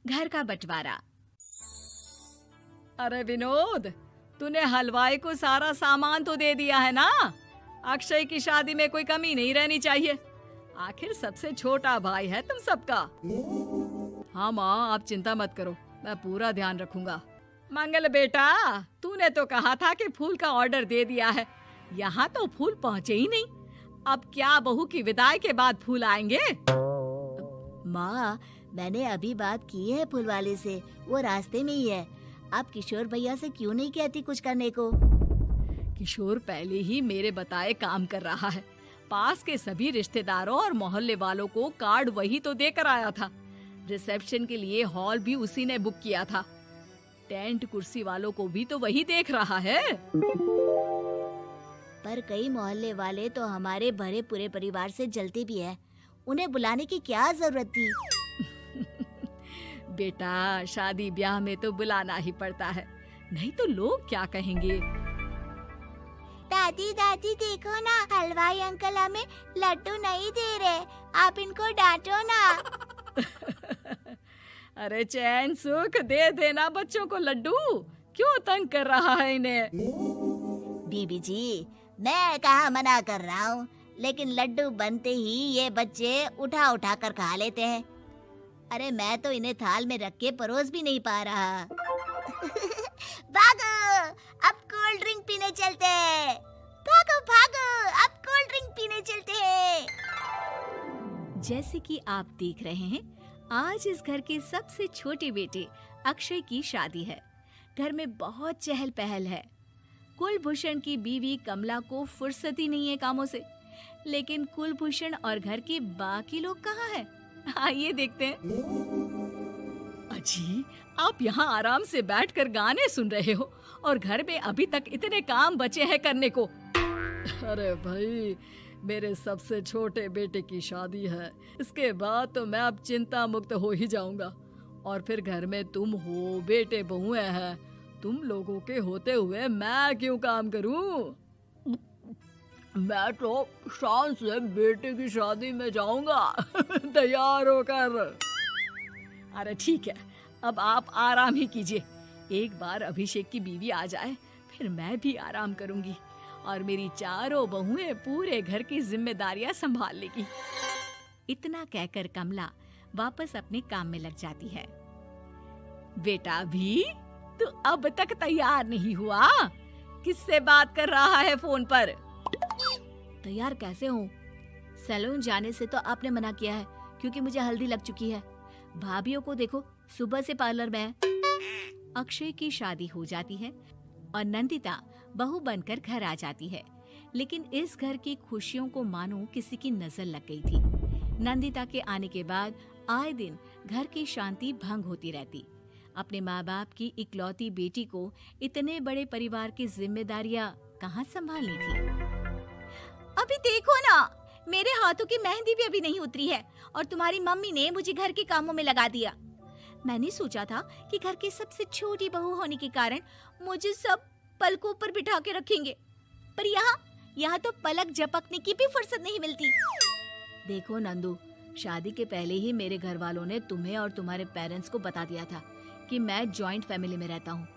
घर का बंटवारा। अरे विनोद, तूने हलवाई को सारा सामान तो दे दिया है ना? अक्षय की शादी में कोई कमी नहीं रहनी चाहिए। आखिर सबसे छोटा भाई है तुम सबका। हाँ माँ, आप चिंता मत करो, मैं पूरा ध्यान रखूंगा। मंगल बेटा, तूने तो कहा था कि फूल का ऑर्डर दे दिया है, यहाँ तो फूल पहुँचे ही नहीं। अब क्या बहू की विदाई के बाद फूल आएंगे? माँ, मैंने अभी बात की है फूल वाले से, वो रास्ते में ही है। आप किशोर भैया से क्यों नहीं कहती कुछ करने को? किशोर पहले ही मेरे बताए काम कर रहा है। पास के सभी रिश्तेदारों और मोहल्ले वालों को कार्ड वही तो देकर आया था। रिसेप्शन के लिए हॉल भी उसी ने बुक किया था। टेंट कुर्सी वालों को भी तो वही देख रहा है। पर कई मोहल्ले वाले तो हमारे भरे पूरे परिवार से जलते भी है, उन्हें बुलाने की क्या जरूरत थी? बेटा, शादी ब्याह में तो बुलाना ही पड़ता है, नहीं तो लोग क्या कहेंगे। दादी दादी देखो ना, हलवाई अंकल हमें लड्डू नहीं दे रहे, आप इनको डांटो ना। अरे चैन सुख दे देना बच्चों को लड्डू, क्यों तंग कर रहा है इन्हें? बीबी जी, मैं कहाँ मना कर रहा हूँ, लेकिन लड्डू बनते ही ये बच्चे उठा उठा कर खा लेते हैं। अरे मैं तो इन्हें थाल में रख के परोस भी नहीं पा रहा। भागो, अब कोल्ड ड्रिंक पीने चलते हैं। भागो भागो, अब कोल्ड ड्रिंक पीने चलते हैं। जैसे कि आप देख रहे हैं, आज इस घर के सबसे छोटे बेटे अक्षय की शादी है। घर में बहुत चहल पहल है। कुलभूषण की बीवी कमला को फुर्सत ही नहीं है कामों से, लेकिन कुलभूषण और घर के बाकी लोग कहाँ हैं? आइए देखते हैं। अजी, आप यहाँ आराम से बैठकर गाने सुन रहे हो और घर में अभी तक इतने काम बचे हैं करने को। अरे भाई, मेरे सबसे छोटे बेटे की शादी है, इसके बाद तो मैं अब चिंता मुक्त हो ही जाऊंगा। और फिर घर में तुम हो, बेटे बहुएं हैं, तुम लोगों के होते हुए मैं क्यों काम करूं? मैं तो शान से बेटे की शादी में जाऊंगा तैयार होकर। अरे ठीक है, अब आप आराम ही कीजिए। एक बार अभिषेक की बीवी आ जाए, फिर मैं भी आराम करूंगी और मेरी चारों बहुएं पूरे घर की जिम्मेदारियां संभाल लेगी। इतना कहकर कमला वापस अपने काम में लग जाती है। बेटा भी, तू अब तक तैयार नहीं हुआ? किससे बात कर रहा है फोन पर? तैयार कैसे हूँ? सैलून जाने से तो आपने मना किया है, क्योंकि मुझे हल्दी लग चुकी है। भाभीयों को देखो, सुबह से पार्लर में है। अक्षय की शादी हो जाती है और नंदिता बहू बनकर घर आ जाती है, लेकिन इस घर की खुशियों को मानो किसी की नजर लग गई थी। नंदिता के आने के बाद आए दिन घर की शांति भंग होती रहती। अपने माँ बाप की इकलौती बेटी को इतने बड़े परिवार की जिम्मेदारियां कहाँ संभालनी थी। अभी देखो ना, मेरे हाथों की मेहंदी भी अभी नहीं उतरी है और तुम्हारी मम्मी ने मुझे घर के कामों में लगा दिया। मैंने सोचा था कि घर की सबसे छोटी बहू होने के कारण मुझे सब पलकों पर बिठा के रखेंगे, पर यहाँ तो पलक झपकने की भी फुर्सत नहीं मिलती। देखो नंदू, शादी के पहले ही मेरे घर वालों ने तुम्हें और तुम्हारे पेरेंट्स को बता दिया था कि मैं जॉइंट फैमिली में रहता हूँ,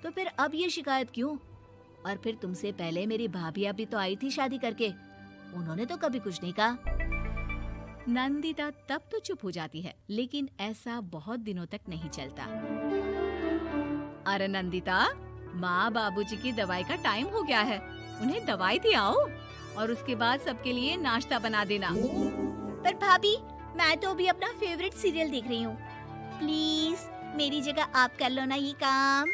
तो फिर अब ये शिकायत क्यों? और फिर तुमसे पहले मेरी भाभियाँ भी तो आई थी शादी करके, उन्होंने तो कभी कुछ नहीं कहा। नंदिता तब तो चुप हो जाती है, लेकिन ऐसा बहुत दिनों तक नहीं चलता। अरे नंदिता, माँ बाबूजी की दवाई का टाइम हो गया है, उन्हें दवाई दे आओ और उसके बाद सबके लिए नाश्ता बना देना। पर भाभी, मैं तो अभी अपना फेवरेट सीरियल देख रही हूँ। प्लीज मेरी जगह आप कर लो ना ये काम।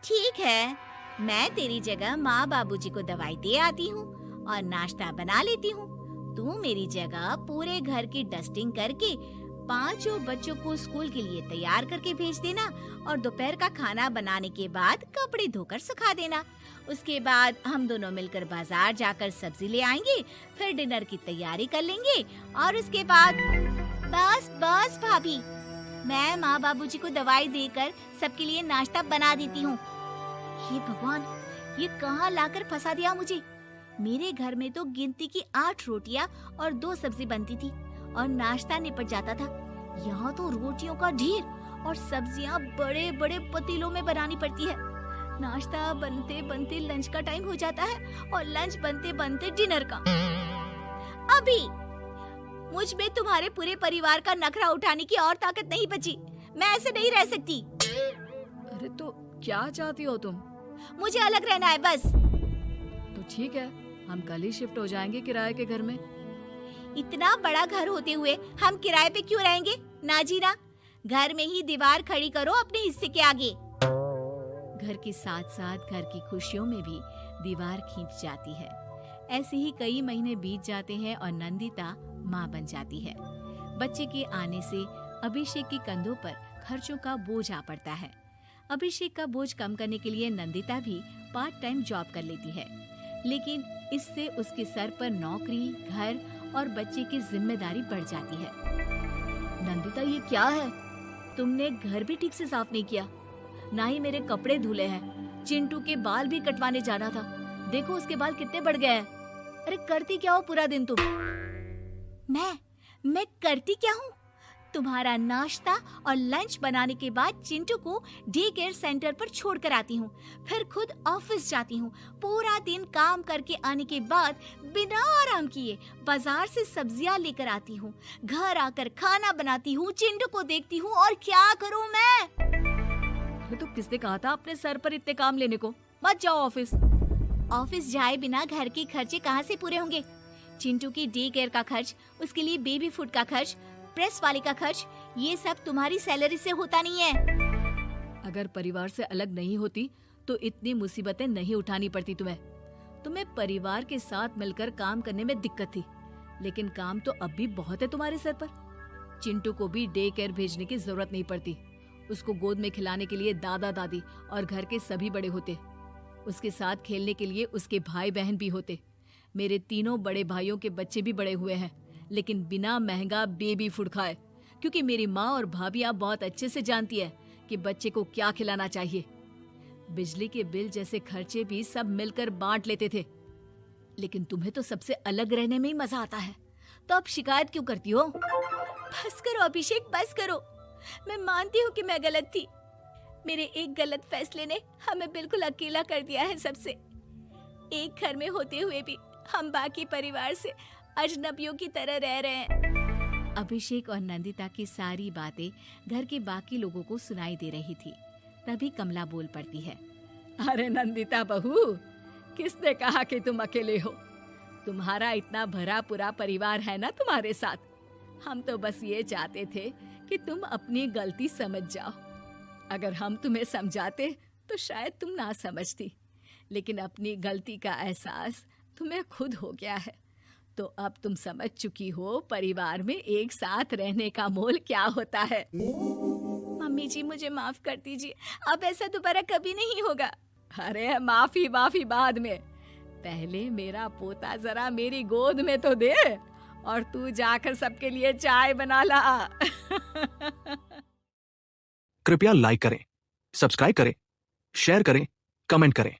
ठीक है, मैं तेरी जगह माँ बाबूजी को दवाई दे आती हूँ और नाश्ता बना लेती हूँ। तू मेरी जगह पूरे घर की डस्टिंग करके 5 बच्चों को स्कूल के लिए तैयार करके भेज देना और दोपहर का खाना बनाने के बाद कपड़े धोकर सुखा देना। उसके बाद हम दोनों मिलकर बाजार जाकर सब्जी ले आएंगे, फिर डिनर की तैयारी कर लेंगे और उसके बाद बस भाभी, मैं माँ बाबूजी को दवाई देकर सबके लिए नाश्ता बना देती हूँ। हे भगवान, ये कहाँ लाकर फंसा दिया मुझे। मेरे घर में तो गिनती की 8 रोटियाँ और 2 सब्जी बनती थी और नाश्ता निपट जाता था। यहाँ तो रोटियों का ढेर और सब्जियाँ बड़े बड़े पतीलों में बनानी पड़ती है। नाश्ता बनते बनते लंच का टाइम हो जाता है और लंच बनते बनते डिनर का। अभी मुझ में तुम्हारे पूरे परिवार का नखरा उठाने की और ताकत नहीं बची। मैं ऐसे नहीं रह सकती। अरे तो क्या चाहती हो तुम? मुझे अलग रहना है बस। तो ठीक है, हम कल ही शिफ्ट हो जाएंगे किराए के घर में। इतना बड़ा घर होते हुए हम किराए पे क्यों रहेंगे? ना जी ना, घर में ही दीवार खड़ी करो अपने हिस्से के आगे। घर के साथ साथ घर की खुशियों में भी दीवार खींच जाती है। ऐसे ही कई महीने बीत जाते हैं और नंदिता माँ बन जाती है। बच्चे के आने से अभिषेक के कंधों पर खर्चों का बोझ आ पड़ता है। अभिषेक का बोझ कम करने के लिए नंदिता भी पार्ट टाइम जॉब कर लेती है, लेकिन इससे उसके सर पर नौकरी, घर और बच्चे की जिम्मेदारी बढ़ जाती है। नंदिता, ये क्या है? तुमने घर भी ठीक से साफ नहीं किया, ना ही मेरे कपड़े धुले हैं। चिंटू के बाल भी कटवाने जाना था, देखो उसके बाल कितने बढ़ गए हैं। अरे करती क्या हो पूरा दिन तुम? मैं करती क्या हूँ? तुम्हारा नाश्ता और लंच बनाने के बाद चिंटू को डे केयर सेंटर पर छोड़कर आती हूँ, फिर खुद ऑफिस जाती हूँ। पूरा दिन काम करके आने के बाद बिना आराम किए बाजार से सब्जियाँ लेकर आती हूँ, घर आकर खाना बनाती हूँ, चिंटू को देखती हूँ और क्या करूँ मैं? तो किसने कहा था अपने सर पर इतने काम लेने को? मत जाओ ऑफिस। ऑफिस जाए बिना घर के खर्चे कहाँ से पूरे होंगे? चिंटू की डे केयर का खर्च, उसके लिए बेबी फूड का खर्च, प्रेस वाले का खर्च, ये सब तुम्हारी सैलरी से होता नहीं है। अगर परिवार से अलग नहीं होती तो इतनी मुसीबतें नहीं उठानी पड़ती तुम्हें परिवार के साथ मिलकर काम करने में दिक्कत थी, लेकिन काम तो अब भी बहुत है तुम्हारे सर पर। चिंटू को भी डे केयर भेजने की जरूरत नहीं पड़ती। उसको गोद में खिलाने के लिए दादा दादी और घर के सभी बड़े होते। उसके साथ खेलने के लिए उसके भाई बहन भी होते। मेरे तीनों बड़े भाइयों के बच्चे भी बड़े हुए हैं, लेकिन बिना महंगा बेबी फूड खाए, क्योंकि मेरी माँ और भाभियाँ बहुत अच्छे से जानती है कि बच्चे को क्या खिलाना चाहिए। बिजली के बिल जैसे खर्चे भी सब मिलकर बांट लेते थे, लेकिन तुम्हें तो सबसे अलग रहने में ही मजा आता है, तो अब शिकायत क्यों करती हो? बस करो अभिषेक, बस करो। मैं मानती हूँ कि मैं गलत थी। मेरे एक गलत फैसले ने हमें बिल्कुल अकेला कर दिया है सबसे। एक घर में होते हुए भी हम बाकी परिवार से अजनबियों की तरह रह रहे हैं। अभिषेक और नंदिता की सारी बातें घर के बाकी लोगों को सुनाई दे रही थी। तभी कमला बोल पड़ती है। अरे नंदिता बहू, किसने कहा कि तुम अकेले हो? तुम्हारा इतना भरा पूरा परिवार है ना तुम्हारे साथ। हम तो बस ये चाहते थे कि तुम अपनी गलती समझ जाओ। अगर हम तुम्हें समझाते तो शायद तुम ना समझती, लेकिन अपनी गलती का एहसास तुम्हें खुद हो गया है, तो अब तुम समझ चुकी हो परिवार में एक साथ रहने का मोल क्या होता है। मम्मी जी, मुझे माफ कर दीजिए, अब ऐसा दोबारा कभी नहीं होगा। अरे माफी बाद में, पहले मेरा पोता जरा मेरी गोद में तो दे, और तू जाकर सबके लिए चाय बना ला। कृपया लाइक करें, सब्सक्राइब करें, शेयर करें, कमेंट करें।